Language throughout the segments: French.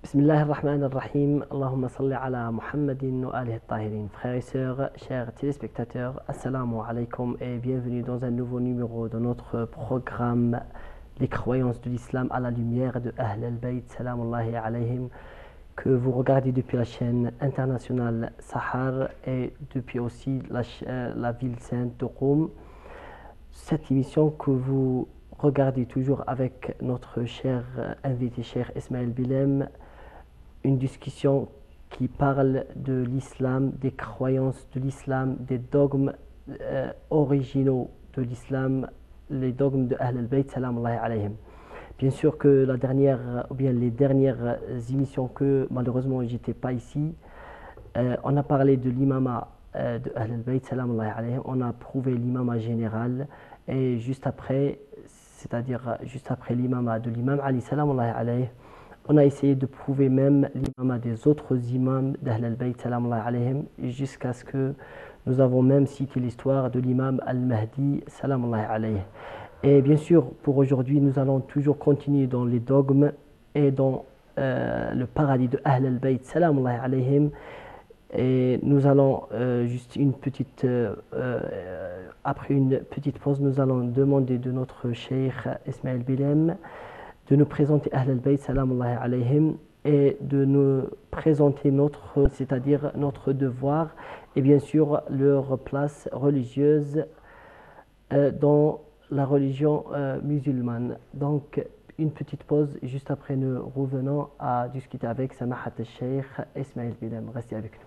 Bismillahirrahmanirrahim. Allahumma salli ala Muhammadin wa alihi tahirin. Frères et sœurs, chers téléspectateurs, assalamu alaikum et bienvenue dans un nouveau numéro de notre programme Les croyances de l'islam à la lumière de Ahl al-Bayt, salamullahi alayhim, que vous regardez depuis la chaîne internationale Sahar et depuis aussi la ville sainte de Qom. Cette émission que vous regardez toujours avec notre cher invité, cher Ismaël Bilem, une discussion qui parle de l'islam, des croyances de l'islam, des dogmes originaux de l'islam, les dogmes de Ahl al-Bayt, salamullahi alayhim. Bien sûr que les dernières émissions que malheureusement j'étais pas ici, on a parlé de l'imama de Ahl al-Bayt, salamullahi alayhim, on a prouvé l'imama général et juste après, c'est-à-dire juste après l'imama de l'imam Ali, salamullahi alayhim, on a essayé de prouver même l'imam des autres imams d'Ahl al-Bayt, salamullahi alayhim, jusqu'à ce que nous avons même cité l'histoire de l'imam al-Mahdi, salamullahi alayhi. Et bien sûr, pour aujourd'hui, nous allons toujours continuer dans les dogmes et dans le paradis de Ahl al-Bayt, salamullahi alayhim. Et nous allons après une petite pause, nous allons demander de notre cheikh Ismaël Bilem de nous présenter Ahl al-Bayt, salamullahi alayhim, et de nous présenter c'est-à-dire notre devoir, et bien sûr leur place religieuse dans la religion musulmane. Donc, une petite pause, juste après nous revenons à discuter avec Samahat al-Sheikh Ismaël Bilem. Restez avec nous.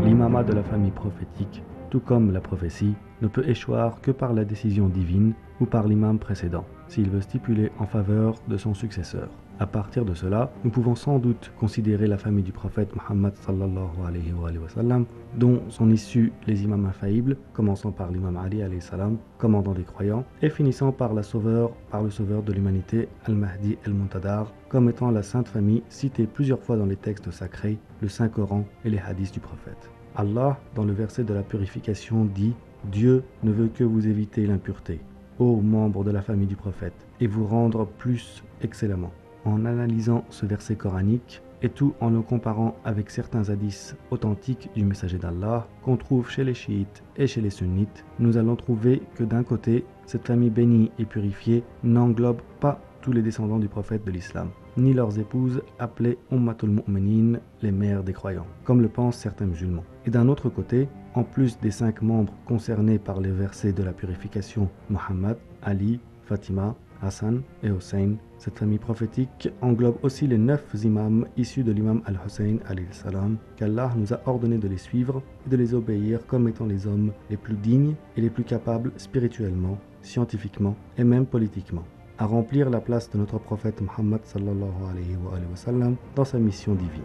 L'imama de la famille prophétique, tout comme la prophétie, ne peut échoir que par la décision divine ou par l'imam précédent, s'il veut stipuler en faveur de son successeur. À partir de cela, nous pouvons sans doute considérer la famille du prophète Muhammad sallallahu alayhi wa sallam, dont sont issus les imams infaillibles, commençant par l'imam Ali alayhi salam, commandant des croyants, et finissant par le sauveur de l'humanité, Al-Mahdi al-Muntadar, comme étant la sainte famille citée plusieurs fois dans les textes sacrés, le Saint-Coran et les hadiths du prophète. Allah, dans le verset de la purification, dit « Dieu ne veut que vous éviter l'impureté, ô membres de la famille du prophète, et vous rendre plus excellemment. » En analysant ce verset coranique, et tout en le comparant avec certains hadiths authentiques du messager d'Allah qu'on trouve chez les chiites et chez les sunnites, nous allons trouver que d'un côté, cette famille bénie et purifiée n'englobe pas tous les descendants du prophète de l'islam, ni leurs épouses appelées Ummatul Mu'minin, les mères des croyants, comme le pensent certains musulmans. Et d'un autre côté, en plus des 5 membres concernés par les versets de la purification, Muhammad, Ali, Fatima, Hassan et Hussein, cette famille prophétique englobe aussi les 9 imams issus de l'imam al-Hussein alayhi salam, qu'Allah nous a ordonné de les suivre et de les obéir comme étant les hommes les plus dignes et les plus capables spirituellement, scientifiquement et même politiquement à remplir la place de notre prophète Muhammad sallallahu alayhi wa sallam dans sa mission divine.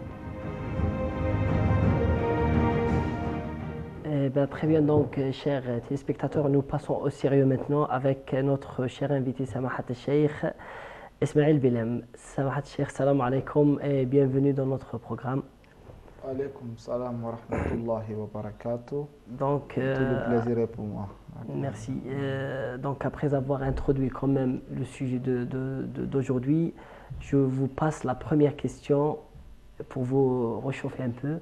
Très bien, donc, chers téléspectateurs, nous passons au sérieux maintenant avec notre cher invité Samahat al-Sheikh Ismaël Bilem. Samahat al-Sheikh, salam alaikum et bienvenue dans notre programme. Alaykoum salam wa rahmatullahi wa barakatuh. Donc, tout le plaisir est pour moi. Merci. Donc, après avoir introduit quand même le sujet d'aujourd'hui, je vous passe la première question pour vous réchauffer un peu.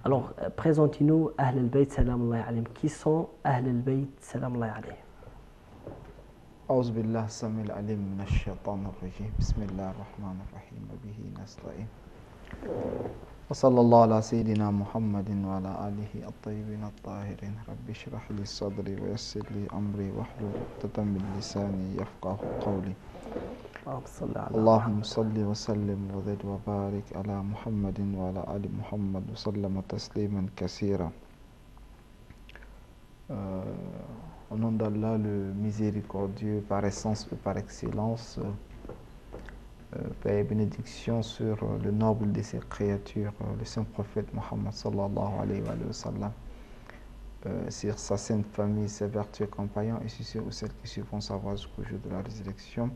Alors, présentez-nous Ahl al-Bayt, salamullahi alayhim. Qui sont Ahl al-Bayt, salamullahi alayhim? أعوذ بالله السميع العليم من الشيطان الرجيم بسم الله الرحمن الرحيم وبه نستعين وصلى الله على سيدنا محمد وعلى آله الطيبين الطاهرين رب اشرح لي صدري ويسر لي أمري واحلل عقدة من لساني يفقه قولي اللهم صل وسلم وزد وبارك على محمد وعلى آل محمد وسلم تسليما كثيرا. Au nom d'Allah, le miséricordieux par essence et par excellence, paix et bénédiction sur le noble de ses créatures, le saint prophète Mohammed sallallahu alayhi wa sallam, sur sa sainte famille, ses vertueux compagnons et sur ceux ou celles qui suivront sa voie jusqu'au jour de la résurrection.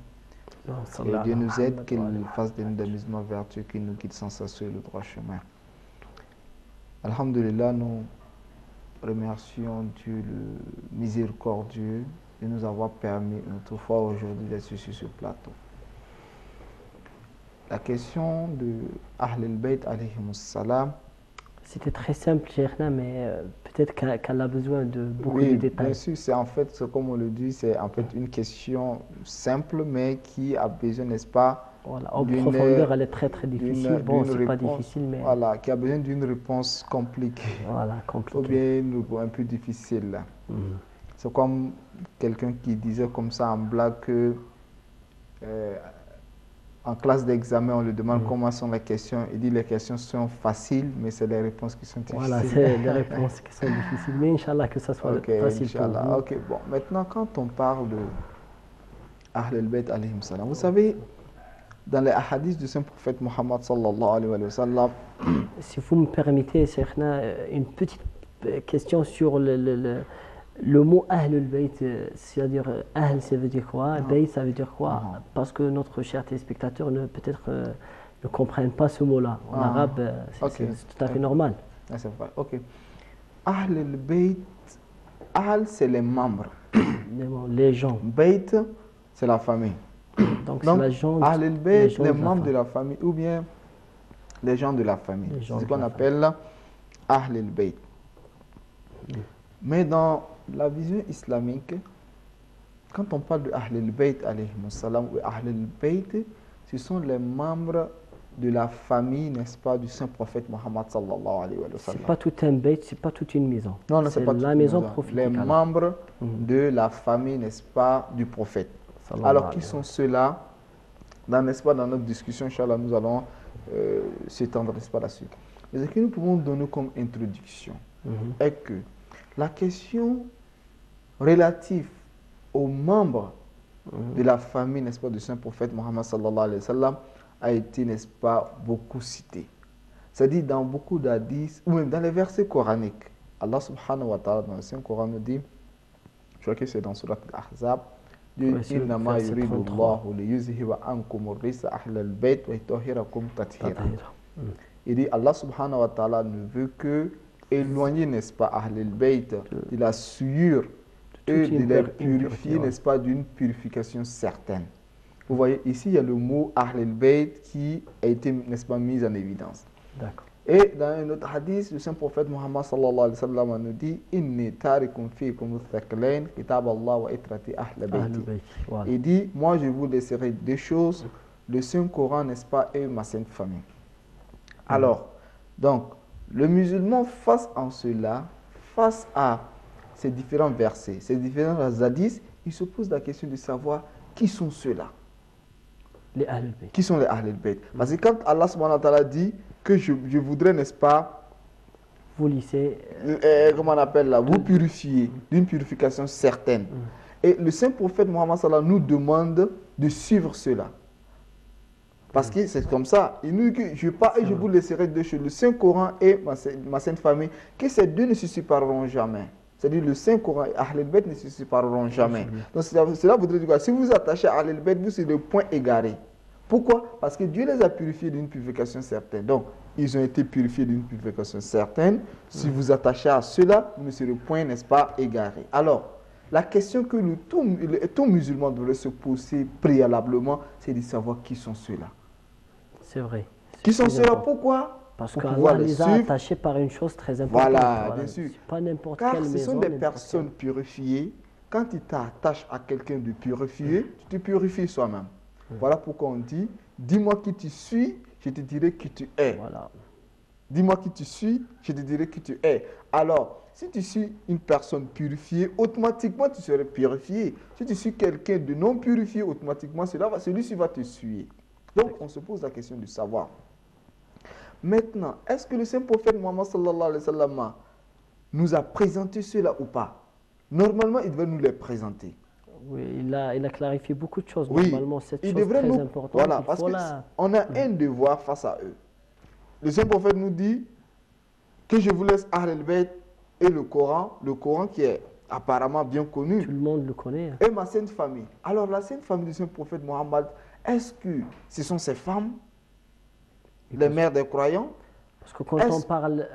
Et Dieu nous aide, qu'il fasse de nous des musulmans vertueux, qu'il nous guide sans cesse le droit chemin. Alhamdulillah, nous remercions Dieu le miséricordieux de nous avoir permis une autre fois aujourd'hui d'être sur ce plateau. La question de Ahl al-Bayt alayhimus salam. C'était très simple, Cheikhna, mais peut-être qu'elle a besoin de beaucoup de détails. Bien sûr, c'est en fait, comme on le dit, c'est en fait une question simple, mais qui a besoin, n'est-ce pas, voilà, en profondeur, elle est très très difficile. Bon, c'est pas difficile, mais... Voilà, qui a besoin d'une réponse compliquée. Voilà, compliquée. Ou bien une réponse un peu difficile. C'est comme quelqu'un qui disait comme ça en blague que... en classe d'examen, on lui demande comment sont les questions. Il dit les questions sont faciles, mais c'est les réponses qui sont difficiles. Voilà, c'est les réponses qui sont difficiles. Mais Inch'Allah que ça soit facile pour vous. Ok, bon. Maintenant, quand on parle de Ahl al-Bayt alayhim salam, vous savez, dans les hadiths du saint prophète Mohammed sallallahu alayhi wa sallam... Si vous me permettez, Cheikhna, une petite question sur le mot Ahl al-Bayt, c'est-à-dire Ahl, ça veut dire quoi? Bayt, ça veut dire quoi? Parce que notre cher téléspectateur peut-être ne comprennent pas ce mot-là. En arabe, c'est tout à fait normal. C'est vrai, ok. Ahl al-Bayt, Ahl, c'est les membres. Les gens. Bayt, c'est la famille. Donc c'est la gente. Ahl al-Bayt, les membres de la famille, ou bien les gens de la famille. C'est ce qu'on appelle Ahl al-Bayt. Mais dans la vision islamique, quand on parle de Ahl al-Bayt alayhim salam ou Ahl al-Bayt, ce sont les membres de la famille, n'est-ce pas, du saint prophète Mohammed sallallahu alayhi wa sallam. C'est pas tout un bayt, c'est pas toute une maison. Non, c'est pas la maison prophétique. Les membres de la famille, n'est-ce pas, du prophète. Alors, qui sont ceux-là? N'est-ce pas, dans notre discussion, Inch'Allah, nous allons s'étendre, n'est-ce pas, là-dessus. Mais ce que nous pouvons donner comme introduction est que la question relative aux membres de la famille, n'est-ce pas, du saint prophète Mohammed sallallahu alayhi wa sallam a été, n'est-ce pas, beaucoup citée. C'est-à-dire dans beaucoup d'hadiths, ou même dans les versets coraniques. Allah subhanahu wa ta'ala, dans le Saint-Coran, nous dit, je crois que c'est dans Surat al-Ahzab, il dit Innama yuridu Allahu liyuzhiba ankum ar-risa ahl al-bayt wa yutahhirakum tathira. Il dit, Allah subhanahu wa ta'ala ne veut que éloigner, n'est-ce pas, Ahl al-Bayt de la souillure et de les purifier, n'est-ce pas, d'une purification certaine. Vous voyez, ici, il y a le mot Ahl al-Bayt qui a été, n'est-ce pas, mis en évidence. D'accord. Et dans un autre hadith, le saint prophète Muhammad sallallahu alayhi wa sallam nous dit Inni tarikum fikum thaqlain kitab Allah wa itrati ahl bayti. Il dit, moi je vous laisserai deux choses, le Saint-Coran, n'est-ce pas, et ma sainte famille. Alors, donc, le musulman face en cela, face à ces différents versets, ces différents hadiths, il se pose la question de savoir qui sont ceux-là. Les Ahl al-Bayt. Qui sont les Ahl al-Bayt? Parce que quand Allah subhanahu wa ta'ala dit que je voudrais, n'est-ce pas, vous lissez, comment on appelle là, vous purifier d'une purification certaine. Et le saint prophète Mohammed sallallahu nous demande de suivre cela. Parce que c'est comme ça. Il nous dit que je pars et je vous laisserai deux choses, le Saint-Coran et ma sainte famille, que ces deux ne se sépareront jamais. C'est-à-dire le Saint-Coran et Ahl al-Bayt ne se sépareront jamais. Donc cela voudrait dire quoi? Si vous vous attachez à Ahl al-Bayt, vous serez le point égaré. Pourquoi? Parce que Dieu les a purifiés d'une purification certaine. Donc, ils ont été purifiés d'une purification certaine. Si vous vous attachez à cela, vous ne serez point, n'est-ce pas, égaré. Alors, la question que tout musulman devrait se poser préalablement, c'est de savoir qui sont ceux-là. C'est vrai. Qui sont ceux-là? Pourquoi? Parce qu'Allah les a attachés par une chose très importante. Voilà, bien sûr. Pas n'importe quelle maison. Car ce sont des personnes purifiées. Quand tu t'attaches à quelqu'un de purifié, tu te purifies soi-même. Voilà pourquoi on dit, dis-moi qui tu suis, je te dirai qui tu es. Voilà. Dis-moi qui tu suis, je te dirai qui tu es. Alors, si tu suis une personne purifiée, automatiquement tu serais purifié. Si tu suis quelqu'un de non purifié, automatiquement celui-ci va te suivre. Donc, on se pose la question de savoir. Maintenant, est-ce que le saint prophète Mohammed sallallahu alayhi wa sallam nous a présenté cela ou pas? normalement, il devait nous les présenter. Oui, il a clarifié beaucoup de choses. Oui, Normalement, cette il chose devrait très nous... importante, Voilà, il parce faut qu'on a un devoir face à eux. Le Saint-Prophète nous dit que je vous laisse Ahl al-Bayt et le Coran qui est apparemment bien connu, Tout le monde le connaît. et ma sainte famille. Alors, la sainte famille du Saint-Prophète Mohammed, est-ce que ce sont ses femmes, les mères des croyants? Parce que quand on parle,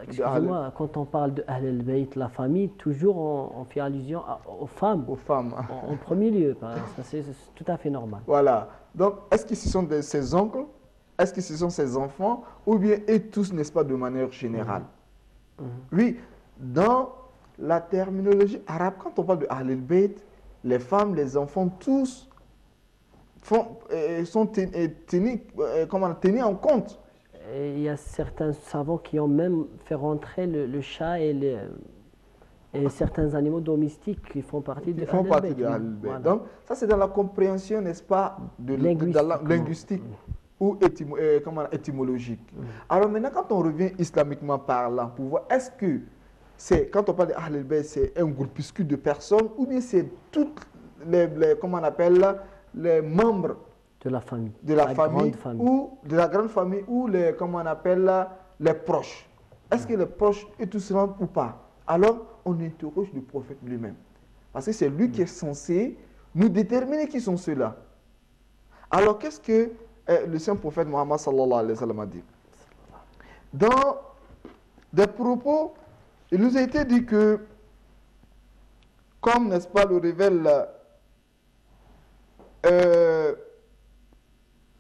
excusez-moi, quand on parle de Ahl al-Bayt, la famille, toujours on fait allusion aux femmes. Aux femmes. En premier lieu, ça c'est tout à fait normal. Voilà. Donc, est-ce que ce sont ses oncles? Est-ce que ce sont ses enfants? Ou bien et tous, n'est-ce pas, de manière générale? Oui, dans la terminologie arabe, quand on parle de Ahl al-Bayt, les femmes, les enfants, tous sont tenus en compte. Et il y a certains savants qui ont même fait rentrer le chat et certains animaux domestiques qui font partie de Ahl al-Bayt. Voilà. Donc, ça c'est dans la compréhension, n'est-ce pas, linguistique ou étymologique. Alors maintenant, quand on revient islamiquement parlant, pour voir, est-ce que quand on parle de Ahl al-Bayt, c'est un groupuscule de personnes ou bien c'est toutes comment on appelle, les membres de la famille, grande famille, ou de la grande famille, ou comment on appelle, les proches. Est-ce que les proches et tout cela ou pas? Alors, on interroge le prophète lui-même. Parce que c'est lui qui est censé nous déterminer qui sont ceux-là. Alors, qu'est-ce que le saint prophète Mohammed sallallahu alayhi wa sallam a dit? Dans des propos, il nous a été dit que, comme, n'est-ce pas, le révèle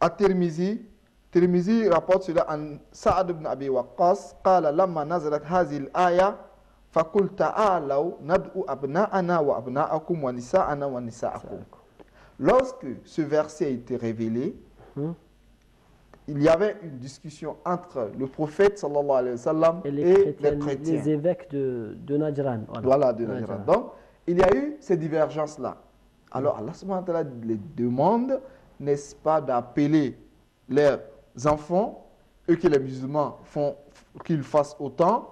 الترمذي rapporte cela عن سعد بن أبي وقاص قال لما نزلت هذه الآية فقل تعالوا ندعو أبناءنا وأبناءكم ونساءنا ونساءكم. Lorsque ce verset a été révélé, il y avait une discussion entre le prophète sallallahu alayhi wa sallam et les chrétiens, les évêques de Najran. Voilà, de Najran. Donc, il y a eu ces divergences-là. Alors, Allah subhanahu wa ta'ala les demande, n'est-ce pas, d'appeler leurs enfants, eux que les musulmans font, qu'ils fassent autant,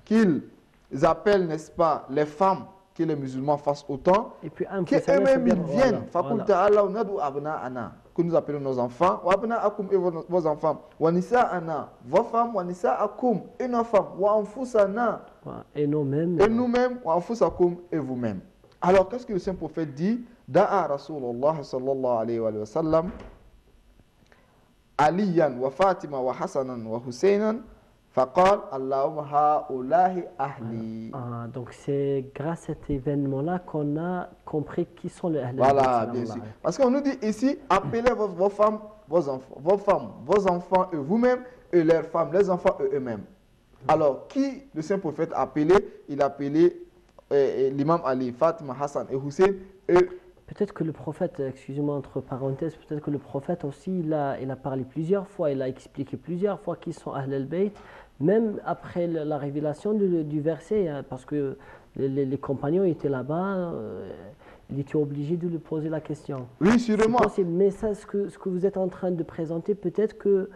qu'ils appellent, n'est-ce pas, les femmes, que les musulmans fassent autant, et puis qu'eux-mêmes ils viennent, que nous appelons nos enfants, et vos enfants, vos femmes, et nos femmes, et nous-mêmes, et vous-mêmes. Alors, qu'est-ce que le saint prophète dit? Da'a Rasulullah sallallahu alayhi wa sallam Aliyan wa Fatima wa Hassanan wa Husaynan faqal Allahumma ha'ulahi ahli. Donc c'est grâce à cet événement-là qu'on a compris qui sont les Ahl al-Bayt. Voilà, bien sûr. Parce qu'on nous dit ici, appelez vos femmes, vos enfants et vous-même, et leurs femmes, les enfants et eux-mêmes. Alors, qui le saint prophète a appelé? Il a appelé l'imam Ali, Fatima, Hassan et Hussein. Peut-être que le prophète, excusez-moi entre parenthèses, peut-être que le prophète aussi, il a parlé plusieurs fois, il a expliqué plusieurs fois qui sont Ahl al-Bayt, même après la révélation du verset, hein, parce que les compagnons étaient là-bas, il était obligé de lui poser la question. Oui, sûrement. Mais ça, ce que vous êtes en train de présenter, peut-être que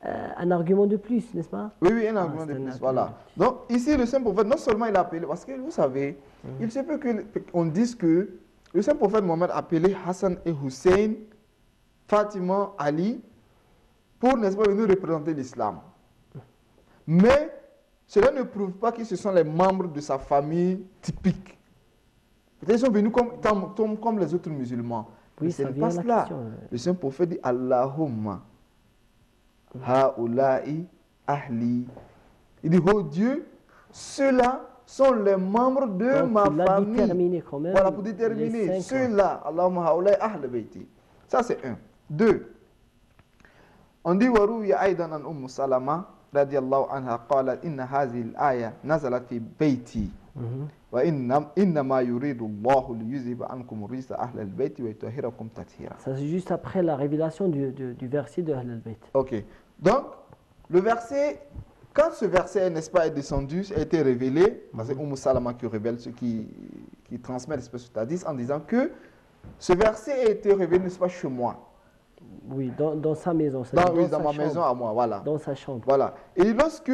un argument de plus, n'est-ce pas? Oui, un argument de plus, voilà. Donc, ici, le saint prophète, non seulement il a appelé, parce que vous savez, il se peut qu'on dise que le saint prophète Mohammed a appelé Hassan et Hussein, Fatima, Ali, pour, n'est-ce pas, venir représenter l'islam. Mais, cela ne prouve pas que ce sont les membres de sa famille typique. Peut-être qu'ils sont venus comme les autres musulmans. Oui, ce n'est pas cela. Le saint prophète dit Allahumma ha'ula'i ahli. Il dit, oh Dieu, ceux-là sont les membres de ma famille. Quand même, voilà, pour déterminer ceux-là. Allahumma ha'ula'i ahli bayti. Ça, c'est un. Deux. On dit, warouya aidan an Salama, radiyallahu anha, qalat, inna hazil aya nazalat fi bayti. Wa innama yuridu Allahu liyuzhiba ankum risa ahl al-bayti wa yutahhirakum tathira. Ça, c'est juste après la révélation du verset de Ahl al-Bayt. Ok. Donc, le verset, quand ce verset, n'est-ce pas, est descendu, a été révélé, c'est Salama qui révèle, ce qui transmet l'espèce de hadith en disant que ce verset a été révélé, n'est-ce pas, chez moi. Oui, dans sa maison. Dans ma maison à moi, voilà. Dans sa chambre. Voilà. Et lorsque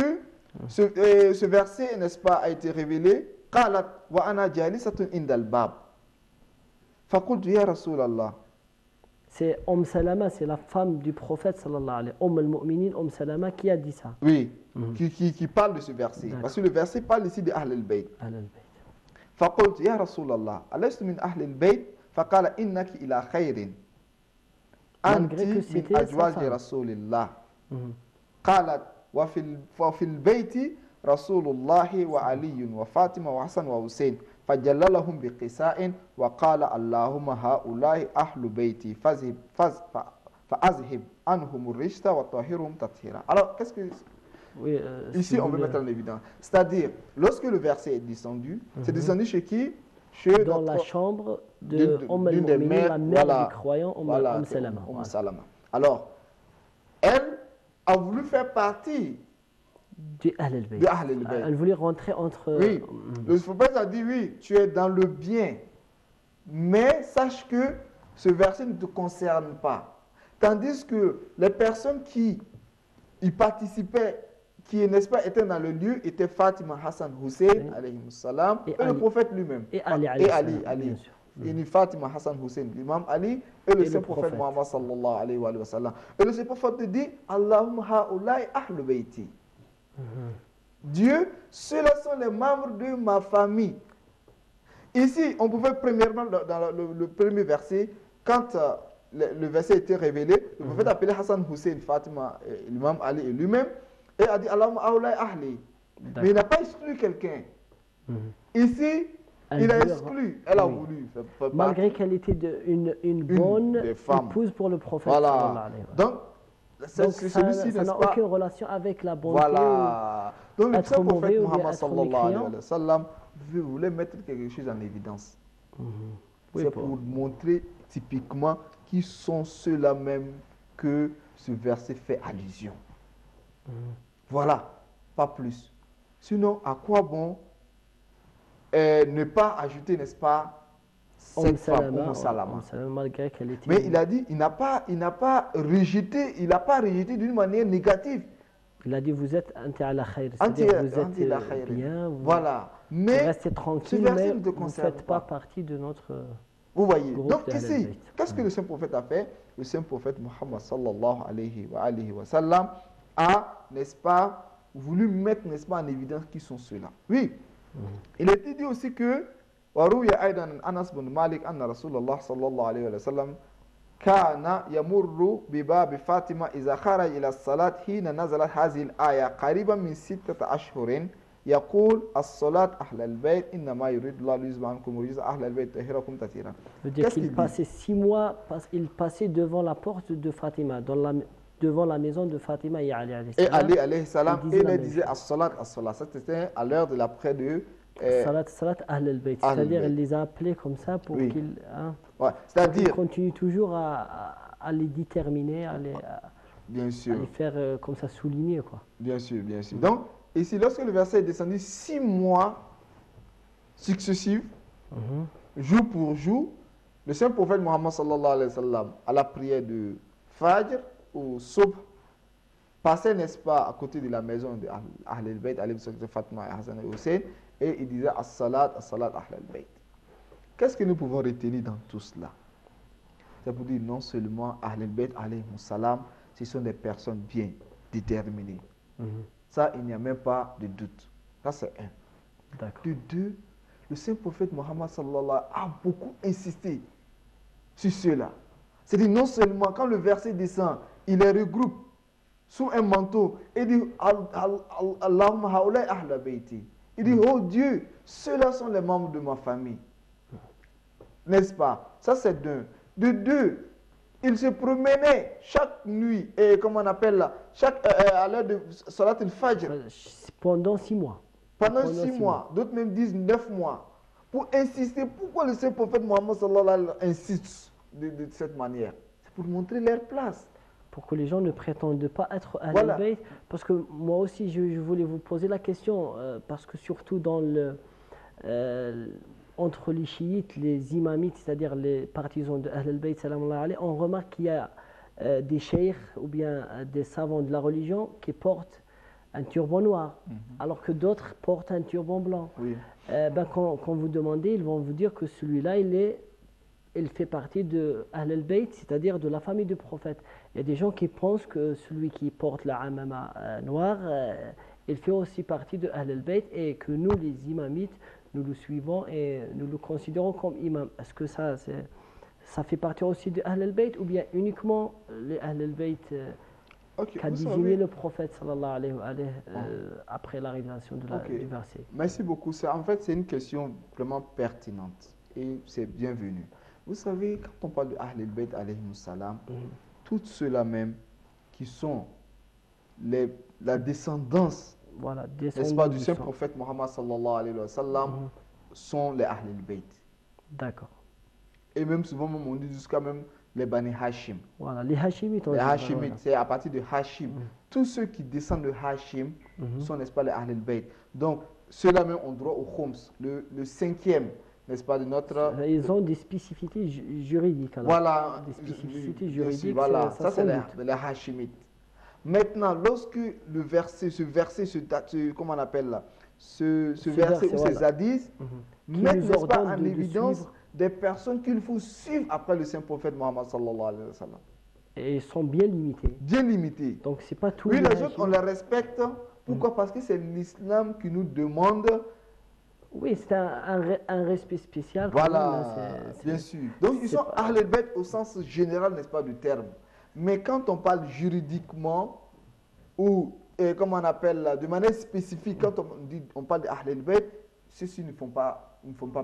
ce verset, n'est-ce pas, a été révélé, قالت وأنا جالسة عند الباب فقلت يا رسول الله. C'est Salama, c'est la femme du prophète sallallahu alayhi wa sallam, al-Mu'minin, Salama qui a dit ça. Oui, qui parle de ce verset. Parce que le verset parle ici de Ahl al-Bayt. فقلت يا رسول الله ألست من أهل البيت فقال إنك إلى خير أنت من أزواج رسول الله. قالت وفي البيت رسول الله وعلي وفاطمة وحسن وحسين فجللهم بقساء وقال اللهم هؤلاء أهل بيتي فأذهب عنهم الرجس وطهرهم تطهيرا. Alors qu'est-ce que oui, ici on veut mettre en évidence, c'est-à-dire lorsque le verset est descendu, c'est descendu chez qui? Dans la chambre de d'une des mères, la mère du croyant, Salama. Salama. Alors elle a voulu faire partie de Ahl al-Bayt. Elle voulait rentrer entre... Oui, le prophète a dit oui, tu es dans le bien, mais sache que ce verset ne te concerne pas. Tandis que les personnes qui y participaient, qui, n'est-ce pas, étaient dans le lieu, étaient Fatima, Hassan, Hussein, alayhi salam, et le prophète lui-même. Et Ali, bien sûr. Et Fatima, Hassan, Hussein, l'imam Ali, et le Saint-Prophète Muhammad sallallahu alayhi wa sallam. Et le Saint-Prophète dit, Allahumma ha'ulai ahlu bayti. Dieu, ceux-là sont les membres de ma famille. Ici, on pouvait premièrement, dans le premier verset, quand le verset était révélé, le prophète appelait Hassan, Hussein, Fatima, l'imam Ali et lui-même, et a dit Allahumma ha'ulai ahli. Mais il n'a pas exclu quelqu'un. Ici, il a exclu, elle a voulu. Malgré qu'elle était une bonne épouse pour le prophète. Voilà. Donc, ça n'a aucune relation avec la bonté. Voilà. Donc, le prophète Muhammad sallallahu alayhi wa sallam voulait mettre quelque chose en évidence. C'est pour montrer typiquement qui sont ceux-là même que ce verset fait allusion. Voilà, pas plus. Sinon, à quoi bon ne pas ajouter, n'est-ce pas, cette femme, Salama. Malgré qu'elle était... Mais il a dit, il n'a pas rejeté d'une manière négative. Il a dit, vous êtes anti-ala khayr, c'est-à-dire vous êtes bien, voilà. Mais restez tranquille, mais vous ne faites pas partie de notre... Vous voyez. Donc ici, qu'est-ce que le Saint-Prophète a fait? Le Saint-Prophète Muhammad sallallahu alayhi wa sallam a, n'est-ce pas, voulu mettre, n'est-ce pas, en évidence qui sont ceux-là. Oui. Il a dit aussi que وروي أيضا أنس بن مالك أن رسول الله صلى الله عليه وسلم كان يمر بباب فاطمة إذا خرج إلى الصلاة حين نزلت هذه الآية قريبا من 6 أشهر يقول الصلاة أهل البيت إنما يريد الله ليذهب عنكم الرجس أهل البيت طهركم تطهيرا. veut dire qu'il passait 6 mois, il passait devant la porte de Fatima, devant la maison de Fatima et Ali alayhi salam. Et Ali alayhi salam, il disait as-salat, as-salat. C'était à l'heure de l'après de Salat Ahl al-Bayt. C'est-à-dire, il les a appelés comme ça pour qu'ils continuent toujours à les déterminer, à les faire comme ça souligner, quoi. Bien sûr, bien sûr. Donc, ici, lorsque le verset est descendu 6 mois successifs, jour pour jour, le Saint-Prophète Muhammad sallallahu alayhi wa sallam, à la prière de Fajr ou Subh, passait, n'est-ce pas, à côté de la maison de Ahl al-Bayt, Fatima et Hassan et Hussein, et il disait as-salat, as-salat Ahl al-Bayt. Qu'est-ce que nous pouvons retenir dans tout cela? C'est pour dire non seulement Ahl al-Bayt alayhi salam, ce sont des personnes bien déterminées. Ça, il n'y a même pas de doute. Ça, c'est un. De deux, le Saint-Prophète Mohammed sallallahu a beaucoup insisté sur cela. C'est-à-dire non seulement quand le verset descend, il les regroupe sous un manteau et dit Allahumma haulai ahla bayti. Il dit oh Dieu, ceux-là sont les membres de ma famille. N'est-ce pas? Ça c'est d'un. De deux, il se promenait chaque nuit, et comment on appelle là, à l'heure de Salat al-Fajr. Pendant 6 mois. Pendant 6 mois. D'autres même disent 9 mois. Pour insister, pourquoi le Saint-Prophète Mohammed sallallahu alayhi wa sallam insiste de cette manière? C'est pour montrer leur place. Pour que les gens ne prétendent pas être Ahl al-Bayt. Parce que moi aussi, je voulais vous poser la question, parce que surtout dans entre les chiites, les imamites, c'est-à-dire les partisans de Ahl al-Bayt, on remarque qu'il y a des cheikhs ou bien des savants de la religion qui portent un turban noir, alors que d'autres portent un turban blanc. Oui. Quand vous demandez, ils vont vous dire que celui-là, il fait partie de Ahl al-Bayt, c'est-à-dire de la famille du prophète. Il y a des gens qui pensent que celui qui porte la amama noire, il fait aussi partie de Ahl al-Bayt et que nous, les imamites, nous le suivons et nous le considérons comme imam. Est-ce que ça fait partie aussi de Ahl al-Bayt ou bien uniquement les Ahl al-Bayt Ok, qu'a vous désigné savez. le prophète sallallahu alayhi wa alayhi, après la révélation Ok. du verset? Merci beaucoup. En fait, c'est une question vraiment pertinente et c'est bienvenu. Vous savez, quand on parle de Ahl al-Bayt alayhi salam, tous ceux-là même qui sont la descendance, Voilà, n'est-ce pas, descendant du du saint sang. prophète Muhammad sallallahu alayhi wa sallam, sont les Ahl al-Bayt. D'accord. Et même souvent, même, on dit jusqu'à même les Bani Hashim. Voilà, les Hashimites, on Les dit. Hashimites, Voilà. c'est à partir de Hashim. Tous ceux qui descendent de Hashim sont, n'est-ce pas, les Ahl al-Bayt. Donc, ceux-là même ont droit au Khoms, le cinquième, n'est-ce pas, de notre... Ils ont des spécificités juridiques. Alors. Voilà, Des spécificités bien sûr, juridiques, voilà, ça ça c'est sans les, doute. les Hashimites. Maintenant, lorsque comment on appelle là, ce verset ou ces voilà, hadiths qui mettent, nous n'est-ce pas, ordonne en de évidence suivre. des personnes qu'il faut suivre après le saint prophète Mohammed sallallahu alayhi wa sallam. Et ils sont bien limités. Bien limité. Donc, c'est pas tous Oui, les les autres, on Hashimites. les respecte. Pourquoi? Parce que c'est l'islam qui nous demande, Oui, c'est un respect spécial. Quand voilà, même, hein, bien sûr. Donc, ils c'est sont pas- Ahl al-Bayt au sens général, n'est-ce pas, du terme. Mais quand on parle juridiquement, ou, comme on appelle, là, de manière spécifique, quand on parle d'Ahl al-Bayt, ceux-ci ne font pas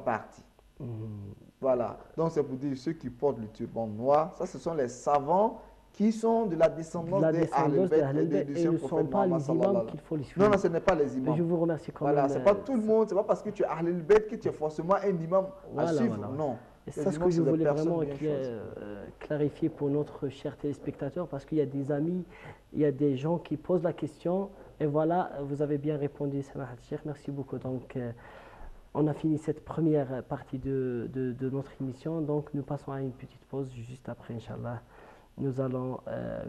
partie. Voilà. Donc, c'est pour dire ceux qui portent le turban noir, ça, ce sont les savants qui sont de la descendance la des Ahl descendance des al-Bayt Ahl et al-Bayt, du et ils saint ne sont prophète pas Mohammed les sallallahu alayhi imams wa sallam. qu'il faut les suivre. Non, non, ce n'est pas les Mais imams. je vous remercie quand Voilà, même. c'est pas tout le monde, c'est pas parce que tu es Ahl al-Bayt que tu es forcément un imam à Voilà, suivre. voilà. Non. Et Les ça, ce imams, que je c'est des voulais personnes vraiment bien choisies. clarifier pour notre cher téléspectateur, parce qu'il y a des amis, il y a des gens qui posent la question, et voilà, vous avez bien répondu, Samahat Cheikh, merci beaucoup. Donc, on a fini cette première partie de notre émission, donc nous passons à une petite pause juste après, Inch'Allah. Nous allons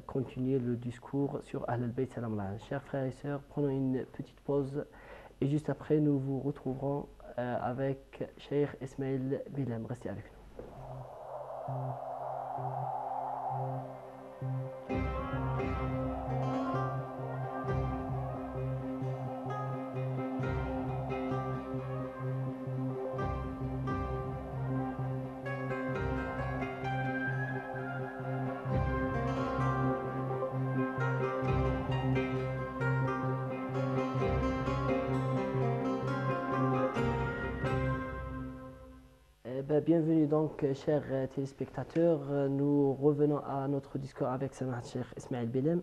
continuer le discours sur Ahl al-Bayt salam alayhi. Chers frères et sœurs, prenons une petite pause et juste après nous vous retrouverons avec Cheikh Ismaël Bilem. Restez avec nous. Bienvenue donc, chers téléspectateurs. Nous revenons à notre discours avec Samahat Cheikh Ismaël Bilem.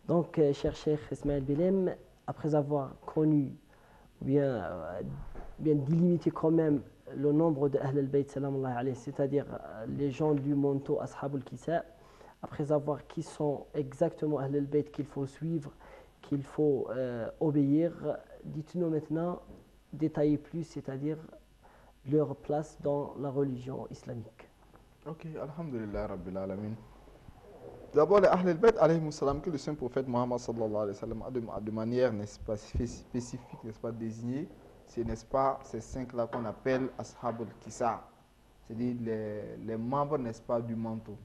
Donc, cher Cheikh Ismaël Bilem, après avoir connu, ou bien délimité quand même le nombre de Ahl al-Bayt, c'est-à-dire les gens du manteau Ashab al-Kisa, après avoir qui sont exactement Ahl al-Bayt qu'il faut suivre, qu'il faut obéir, dites-nous maintenant, détaillez plus, c'est-à-dire leur place dans la religion islamique. Ok, alhamdulillah rabbil alamin. D'abord, les Ahl al-Bayt alayhi salam, que le saint prophète Mohammed sallallahu alayhi wa sallam a de manière, n'est-ce pas, spécifique, n'est-ce pas, désigné, c'est, n'est-ce pas, ces cinq-là qu'on appelle Ashab al-Kisa, c'est-à-dire les membres, n'est-ce pas, du manteau.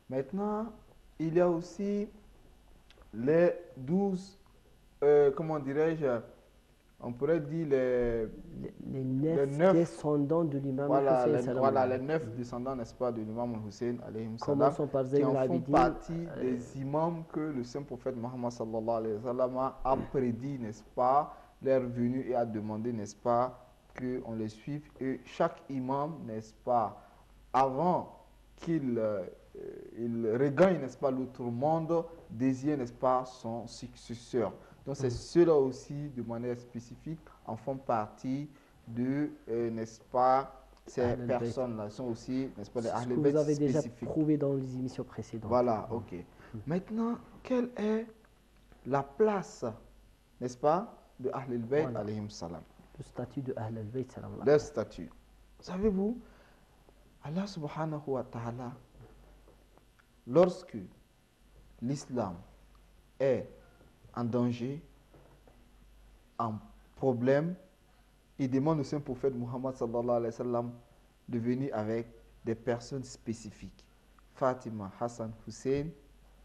Maintenant, il y a aussi les 12, comment dirais-je, on pourrait dire Les neuf neuf, descendants de l'imam voilà, Hussein les, salam voilà, alayhi. les 9 descendants, n'est-ce pas, de l'imam Hussein alayhi salam, Commençons par qui Zayn en font al-Abidin. partie des imams que le saint prophète Mohammed sallallahu alayhi wa sallam a prédit, n'est-ce pas, leur venue et a demandé, n'est-ce pas, qu'on les suive. Et chaque imam, n'est-ce pas, avant qu'il il regagne, n'est-ce pas, l'autre monde, désire, n'est-ce pas, son successeur. Donc c'est ceux-là aussi, de manière spécifique, en font partie de, n'est-ce pas, ces personnes-là sont aussi, n'est-ce pas, les C'est ce Ahl que al-Bayt vous avez déjà spécifiques. prouvé dans les émissions précédentes. Voilà, ok. Maintenant, quelle est la place, n'est-ce pas, de Ahl al-Bayt Voilà. alayhim salam, Le statut de Ahl al-Bayt salam alayhi. leur statut. Savez-vous, Allah subhanahu wa ta'ala, lorsque l'islam est en danger, en problème, il demande au Saint-Prophète Muhammad sallallahu alayhi wa sallam de venir avec des personnes spécifiques. Fatima, Hassan, Hussein,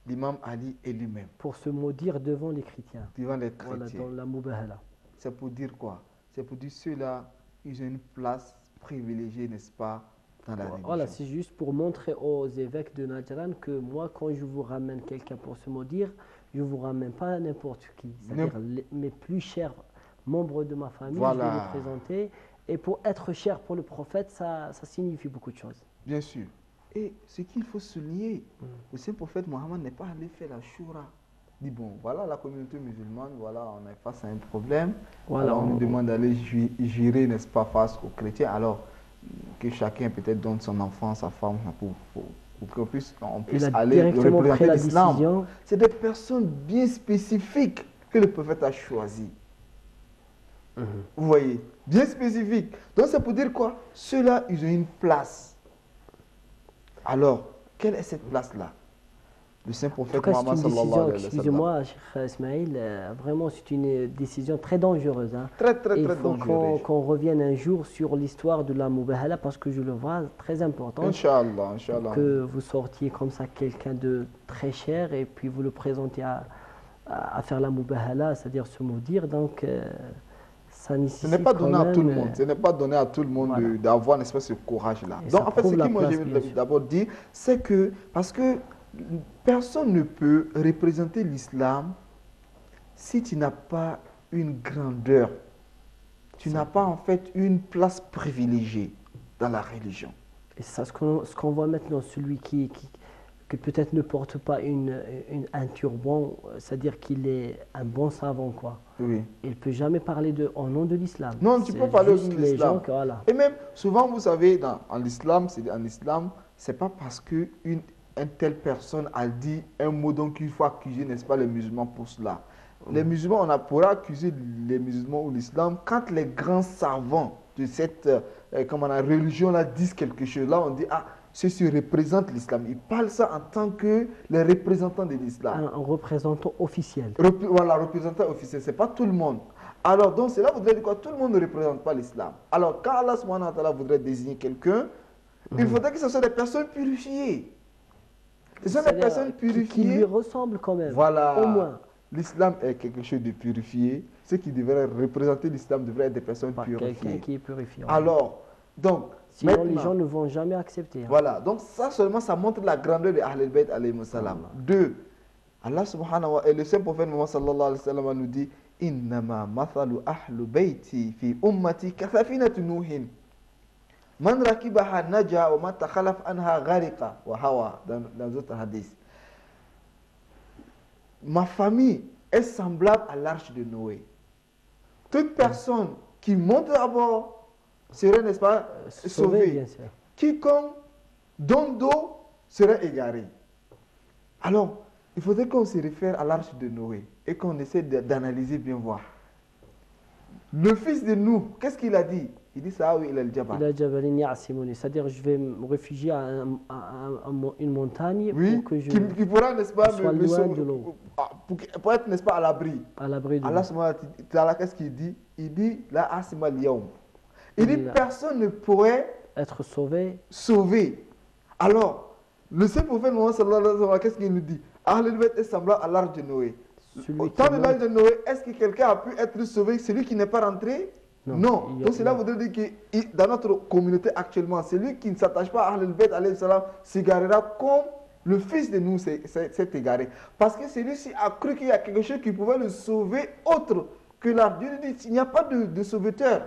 l'imam Ali et lui-même. Pour se maudire devant les chrétiens. Devant les Voilà, chrétiens. dans la mubahala. C'est pour dire quoi? C'est pour dire ceux-là, ils ont une place privilégiée, n'est-ce pas, dans la religion. Voilà, c'est juste pour montrer aux évêques de Najran que moi, quand je vous ramène quelqu'un pour se maudire, je ne vous ramène pas n'importe qui. C'est-à-dire mes plus chers membres de ma famille, Voilà. je vais les présenter. Et pour être cher pour le prophète, ça signifie beaucoup de choses. Bien sûr. Et ce qu'il faut souligner, le Saint-Prophète Mohammed n'est pas allé faire la shura. Il dit, bon, voilà la communauté musulmane, voilà, on est face à un problème. Voilà, alors on nous demande d'aller jurer, n'est-ce pas, face aux chrétiens. Alors que chacun peut-être donne son enfant, sa femme, pour qu'on puisse, aller représenter l'islam. C'est des personnes bien spécifiques que le prophète a choisies. Vous voyez, bien spécifiques. Donc c'est pour dire quoi? Ceux-là, ils ont une place. Alors, quelle est cette place-là? Le Saint-Prophète Mohammed sallallahu alayhi wa sallam. Excusez-moi, Cheikh Ismaël, vraiment c'est une décision très dangereuse. Hein. Très dangereuse. Il faut qu'on revienne un jour sur l'histoire de la Mubahala parce que je le vois très important. Inch'Allah. Que vous sortiez comme ça quelqu'un de très cher et puis vous le présentez à faire la Mubahala, c'est-à-dire se maudire. Donc, ça nécessite. Ce n'est pas donné à tout le monde. Ce n'est pas donné à tout le monde d'avoir une espèce de courage-là. Donc, en fait, ce que moi j'ai d'abord dit, c'est que parce que personne ne peut représenter l'islam si tu n'as pas une grandeur, tu n'as pas en fait une place privilégiée dans la religion. Et ça, ce qu'on voit maintenant, celui qui peut-être ne porte pas un turban, c'est-à-dire qu'il est un bon savant, quoi. Oui. Il ne peut jamais parler au nom de l'islam. Non, tu peux parler au nom de l'islam. Voilà. Et même, souvent, vous savez, en islam, c'est pas parce que une telle personne a dit un mot, donc il faut accuser, n'est-ce pas, les musulmans pour cela. Les musulmans, on pourra accuser les musulmans ou l'islam quand les grands savants de cette religion-là disent quelque chose. Là, on dit, ah, ceux-ci représentent l'islam. Ils parlent ça en tant que les représentants de l'islam. Un représentant officiel. Voilà, représentant officiel. Ce n'est pas tout le monde. Alors, donc, cela voudrait dire quoi? Tout le monde ne représente pas l'islam. Alors, quand Allah subhanahu wa ta'ala voudrait désigner quelqu'un, il faudrait que ce soit des personnes purifiées. Ce sont des personnes purifiées. Qui lui ressemblent quand même. Voilà. Au moins. L'islam est quelque chose de purifié. Ceux qui devraient représenter l'islam devraient être des personnes purifiées. Quelqu'un qui est purifié. Alors, donc, sinon les gens ne vont jamais accepter. Hein. Voilà, donc ça seulement, ça montre la grandeur de Ahl al-Bayt alayhi salam. Deux, Allah subhanahu wa ta'ala, et le Saint-Prophète Muhammad sallallahu alayhi wa sallam nous dit, Innama mathalu ahlu bayti fi ummati kathafinatu nuhin. Man rakibaha naja wa man takhalaf anha gharika wa hawa, dans d'autres hadiths. Ma famille est semblable à l'arche de Noé. Toute personne qui monte à bord serait, n'est-ce pas, sauvé. Bien sûr. Quiconque donne d'eau serait égaré. Alors, il faudrait qu'on se réfère à l'arche de Noé et qu'on essaie d'analyser bien voir. Le fils de nous, qu'est-ce qu'il a dit? Il dit ça, oui, il a le Jabal. C'est-à-dire, je vais me réfugier à une montagne oui, pour que je qui pourra, n'est-ce pas, sois loin de l'eau. Pour être, n'est-ce pas, à l'abri. À l'abri de l'eau. Allah, qu'est-ce qu'il dit? Il dit, la asima liyaum. Il dit, personne ne pourrait être sauvé. Alors, le Saint-Prophète Mohammed sallallahu alayhi wa sallam, qu'est-ce qu'il nous dit? Ahl al-Bayt est semblable à l'arche de Noé. Au temps de l'arche de Noé, est-ce que quelqu'un a pu être sauvé, celui qui n'est pas rentré? Non. Donc cela voudrait dire que dans notre communauté actuellement, celui qui ne s'attache pas à Ahl al-Bayt alayhi salam s'égarera comme le fils de nous s'est égaré. Parce que celui-ci a cru qu'il y a quelque chose qui pouvait le sauver autre que l'arche. Dieu dit, il n'y a pas de sauveteur.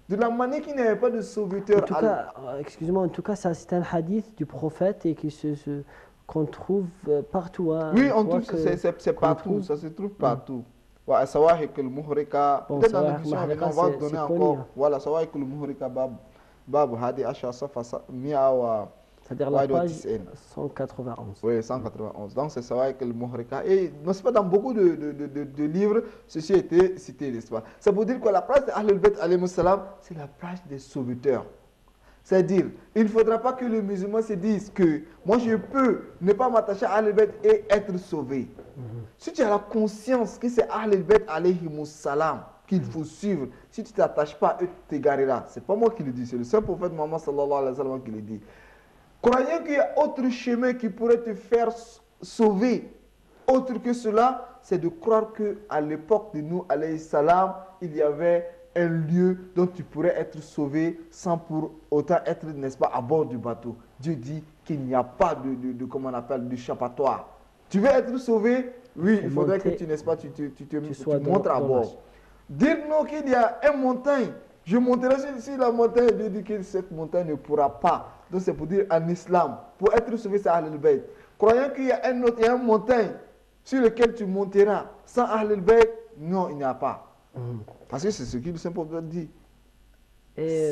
De la manière qu'il n'y avait pas de sauveteur. En tout cas, excusez-moi, en tout cas, ça c'est un hadith du prophète et qu'on trouve partout. Hein. Oui, on trouve, c'est partout, ça se trouve partout. Peut-être dans l'édition à venir, on va donner encore. Voilà, Sawahik al-Muhrika Bab Hadi Asha Safa Miawa. C'est-à-dire la page 191. Oui, 191. Donc c'est Sawahik al-Muhrika. Et non, c'est pas dans beaucoup de livres, ceci a été cité, n'est-ce pas? Ça veut dire que la place de Ahl al-Bayt alayhi salam, c'est la place des sauveteurs. C'est-à-dire, il ne faudra pas que les musulmans se disent que moi je peux ne pas m'attacher à Ahl al-Bayt et être sauvé. Si tu as la conscience que c'est Ahl al-Bayt alayhimus salam qu'il faut suivre, si tu ne t'attaches pas, eux t'égareras. Ce n'est pas moi qui le dis, c'est le seul prophète Mohammed sallallahu alayhi wa sallam qui le dit. Croyez qu'il y a autre chemin qui pourrait te faire sauver, autre que cela, c'est de croire qu'à l'époque de nous, alayhi salam, il y avait un lieu dont tu pourrais être sauvé sans pour autant être, n'est-ce pas, à bord du bateau. Dieu dit qu'il n'y a pas comment on appelle, d'échappatoire. Tu veux être sauvé? Oui, il faudrait que tu, n'est-ce pas, tu montres à bord. Dites-nous qu'il y a une montagne. Je monterai sur la montagne. Dieu dit que cette montagne ne pourra pas. Donc c'est pour dire en islam, pour être sauvé, c'est Ahl al-Bayt. Croyant qu'il y a une montagne sur laquelle tu monteras sans Ahl al-Bayt, non, il n'y a pas. Parce que c'est ce que le Saint-Prophète dit.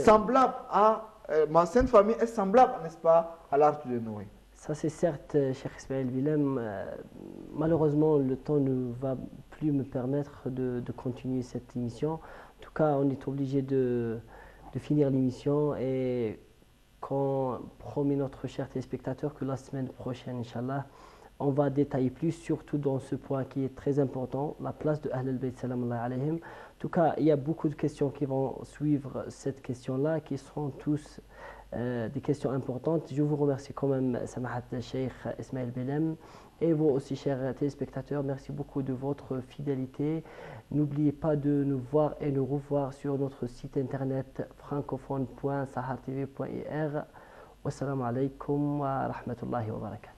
Semblable à, ma sainte famille est semblable, n'est-ce pas, à l'arche de Noé. Ça c'est certes, Cheikh Ismaël Bilem, malheureusement le temps ne va plus me permettre de continuer cette émission. En tout cas, on est obligé de finir l'émission et qu'on promet notre cher téléspectateur que la semaine prochaine, Inch'Allah, on va détailler plus, surtout dans ce point qui est très important, la place de Ahl al-Bayt salam alayhim. En tout cas, il y a beaucoup de questions qui vont suivre cette question-là, qui seront tous des questions importantes. Je vous remercie quand même, Samahat Cheikh Ismaël Bilem, et vous aussi, chers téléspectateurs, merci beaucoup de votre fidélité. N'oubliez pas de nous voir et nous revoir sur notre site internet francophone.sahartv.ir. Wassalamu alaikum wa rahmatullahi wa barakatuh.